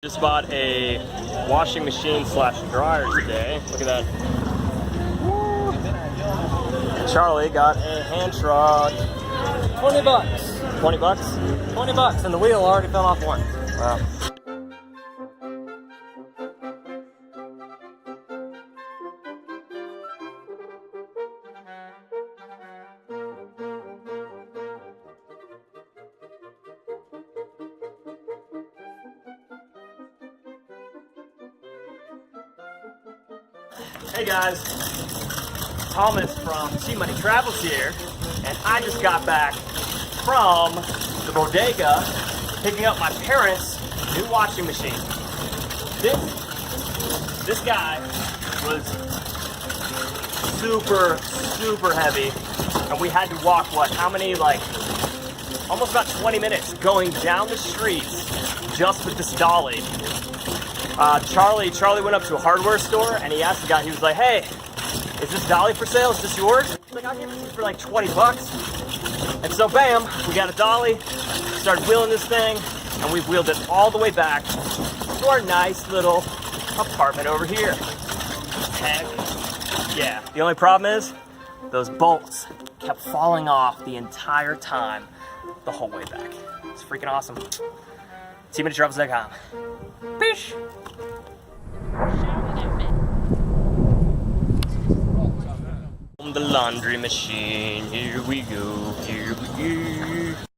Just bought a washing machine slash dryer today. Look at that. Woo. Charlie got a hand truck. 20 bucks. 20 bucks? 20 bucks, and the wheel already fell off one. Wow. Hey guys, Thomas from T Money Travels here, and I just got back from the bodega picking up my parents' new washing machine. This guy was super heavy, and we had to walk how many, almost about 20 minutes going down the streets just with this dolly. Charlie went up to a hardware store and he asked the guy, he was like, hey, is this dolly for sale? Is this yours? He's like, I'll give it to you for like 20 bucks. And so bam, we got a dolly, started wheeling this thing, and we wheeled it all the way back to our nice little apartment over here. Heck yeah. The only problem is, those bolts kept falling off the entire time, the whole way back. It's freaking awesome. TManyTravels.com. Peace. The laundry machine, here we go, here we go.